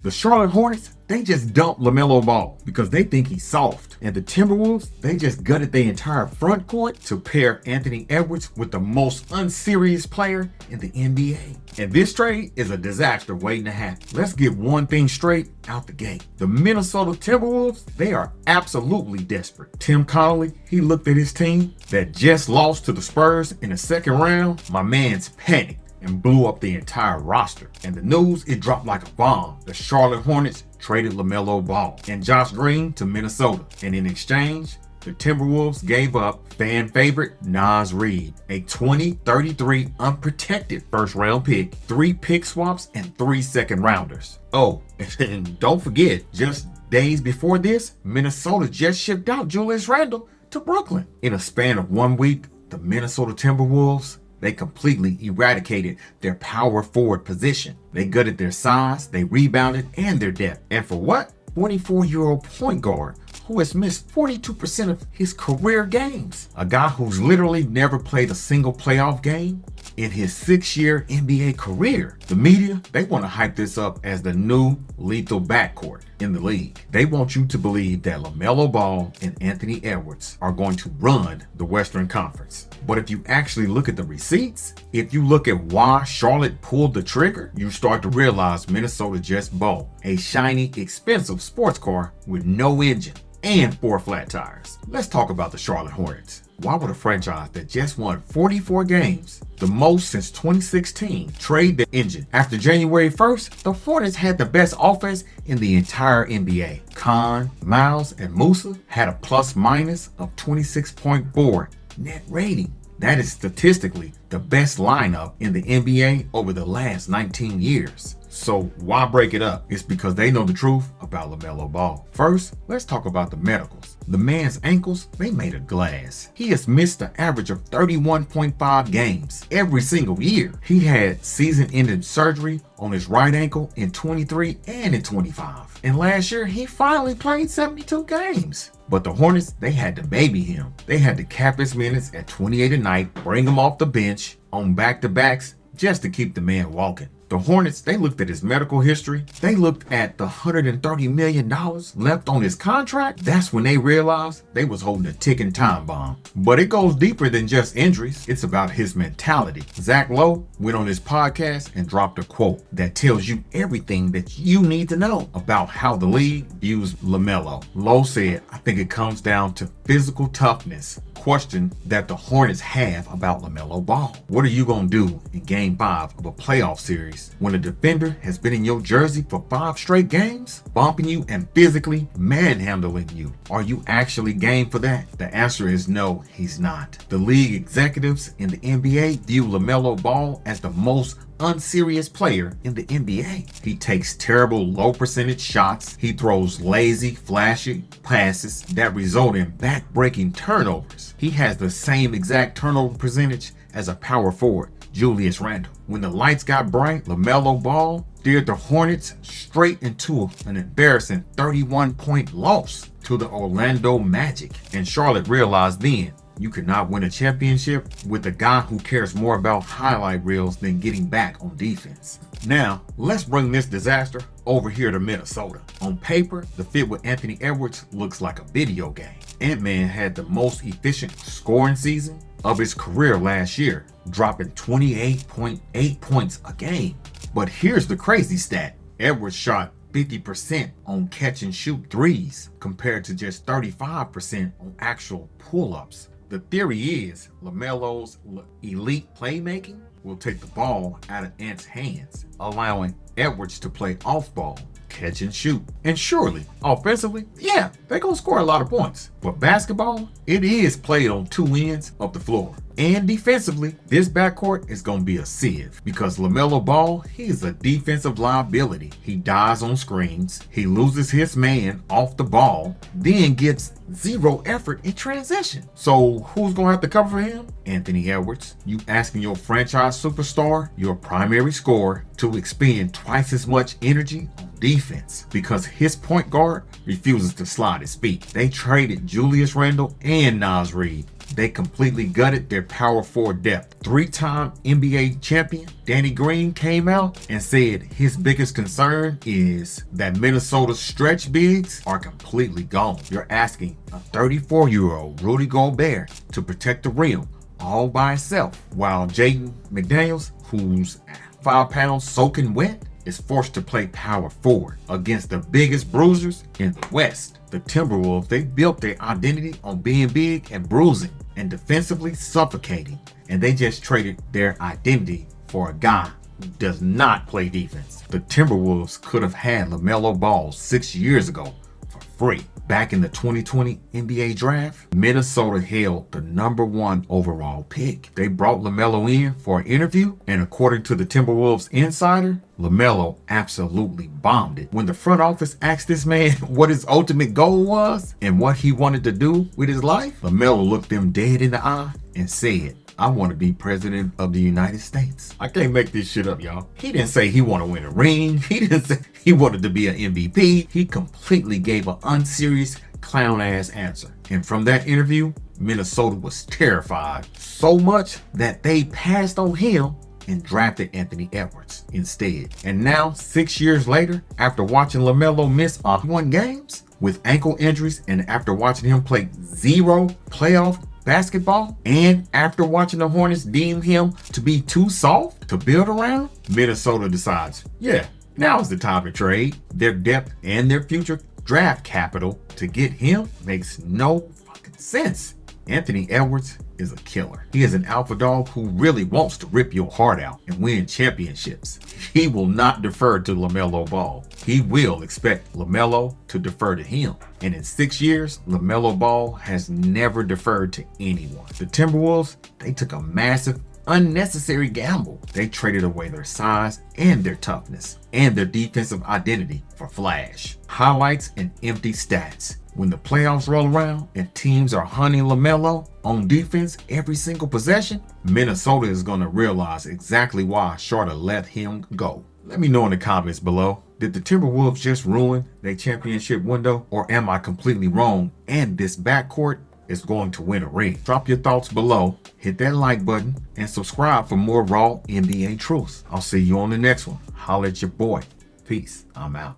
The Charlotte Hornets, they just dumped LaMelo Ball because they think he's soft. And the Timberwolves, they just gutted their entire front court to pair Anthony Edwards with the most unserious player in the NBA. And this trade is a disaster waiting to happen. Let's get one thing straight out the gate. The Minnesota Timberwolves, they are absolutely desperate. Tim Connolly, he looked at his team that just lost to the Spurs in the second round. My man's panicked and blew up the entire roster. And the news, it dropped like a bomb. The Charlotte Hornets traded LaMelo Ball and Josh Green to Minnesota. And in exchange, the Timberwolves gave up fan favorite Naz Reid, a 2033 unprotected first round pick, 3 pick swaps, and 3 second rounders. Oh, and don't forget, just days before this, Minnesota just shipped out Julius Randle to Brooklyn. In a span of 1 week, the Minnesota Timberwolves, they completely eradicated their power forward position. They gutted their size, they rebounded, and their depth. And for what? 24-year-old point guard who has missed 42% of his career games. A guy who's literally never played a single playoff game in his 6-year NBA career. The media, they want to hype this up as the new lethal backcourt in the league. They want you to believe that LaMelo Ball and Anthony Edwards are going to run the Western Conference. But if you actually look at the receipts, if you look at why Charlotte pulled the trigger, you start to realize Minnesota just bought a shiny, expensive sports car with no engine and 4 flat tires. Let's talk about the Charlotte Hornets. Why would a franchise that just won 44 games, the most since 2016, trade the engine? After January 1st, the Hornets had the best offense in the entire NBA. Khan, Miles, and Musa had a plus minus of 26.4 net rating. That is statistically the best lineup in the NBA over the last 19 years. So why break it up? It's because they know the truth about LaMelo Ball. First, let's talk about the medicals. The man's ankles, they made of glass. He has missed an average of 31.5 games every single year. He had season-ending surgery on his right ankle in 23 and in 25. And last year, he finally played 72 games. But the Hornets, they had to baby him. They had to cap his minutes at 28 a night, bring him off the bench on back-to-backs just to keep the man walking. The Hornets, they looked at his medical history. They looked at the $130 million left on his contract. That's when they realized they was holding a ticking time bomb. But it goes deeper than just injuries. It's about his mentality. Zach Lowe went on his podcast and dropped a quote that tells you everything that you need to know about how the league views LaMelo. Lowe said, I think it comes down to physical toughness. Question that the Hornets have about LaMelo Ball. What are you going to do in game 5 of a playoff series when a defender has been in your jersey for 5 straight games, bumping you and physically manhandling you? Are you actually game for that? The answer is no, he's not. The league executives in the NBA view LaMelo Ball as the most unserious player in the NBA. He takes terrible low percentage shots. He throws lazy, flashy passes that result in back-breaking turnovers. He has the same exact turnover percentage as a power forward, Julius Randle. When the lights got bright, LaMelo Ball steered the Hornets straight into an embarrassing 31-point loss to the Orlando Magic. And Charlotte realized then, you cannot win a championship with a guy who cares more about highlight reels than getting back on defense. Now, let's bring this disaster over here to Minnesota. On paper, the fit with Anthony Edwards looks like a video game. Ant-Man had the most efficient scoring season of his career last year, dropping 28.8 points a game. But here's the crazy stat. Edwards shot 50% on catch and shoot threes compared to just 35% on actual pull-ups. The theory is LaMelo's elite playmaking will take the ball out of Ant's hands, allowing Edwards to play off ball, catch and shoot. And surely, offensively, yeah, they're going to score a lot of points. But basketball, it is played on 2 ends of the floor. And defensively, this backcourt is going to be a sieve because LaMelo Ball, he is a defensive liability. He dies on screens, he loses his man off the ball, then gets 0 effort in transition. So who's going to have to cover for him? Anthony Edwards. You asking your franchise superstar, your primary scorer, to expend twice as much energy on defense because his point guard refuses to slide his feet. They traded Julius Randle and Naz Reid. they completely gutted their power forward depth. Three-time NBA champion Danny Green came out and said his biggest concern is that Minnesota's stretch bigs are completely gone. You're asking a 34-year-old Rudy Gobert to protect the rim all by himself, while Jaden McDaniels, who's 5 pounds soaking wet, is forced to play power forward against the biggest bruisers in the West. The Timberwolves, they built their identity on being big and bruising and defensively suffocating, and they just traded their identity for a guy who does not play defense. The Timberwolves could have had LaMelo Ball 6 years ago for free. Back in the 2020 NBA draft, Minnesota held the #1 overall pick. They brought LaMelo in for an interview, and according to the Timberwolves insider, LaMelo absolutely bombed it. When the front office asked this man what his ultimate goal was and what he wanted to do with his life, LaMelo looked them dead in the eye and said, "I want to be president of the United States." I can't make this shit up, y'all. He didn't say he wanted to win a ring. He didn't say he wanted to be an MVP. He completely gave an unserious clown ass answer. And from that interview, Minnesota was terrified so much that they passed on him and drafted Anthony Edwards instead. And now, 6 years later, after watching LaMelo miss 1 games with ankle injuries, and after watching him play 0 playoff basketball, and after watching the Hornets deem him to be too soft to build around, Minnesota decides, yeah, now is the time to trade. Their depth and their future draft capital to get him makes no fucking sense. Anthony Edwards is a killer. He is an alpha dog who really wants to rip your heart out and win championships. He will not defer to LaMelo Ball. He will expect LaMelo to defer to him. And in 6 years, LaMelo Ball has never deferred to anyone. The Timberwolves, they took a massive, unnecessary gamble. They traded away their size and their toughness and their defensive identity for flash, highlights, and empty stats. When the playoffs roll around and teams are hunting LaMelo on defense every single possession, Minnesota is going to realize exactly why Charlotte let him go. Let me know in the comments below. Did the Timberwolves just ruin their championship window, or am I completely wrong and this backcourt is going to win a ring? Drop your thoughts below, hit that like button, and subscribe for more raw NBA truths. I'll see you on the next one. Holla at your boy. Peace. I'm out.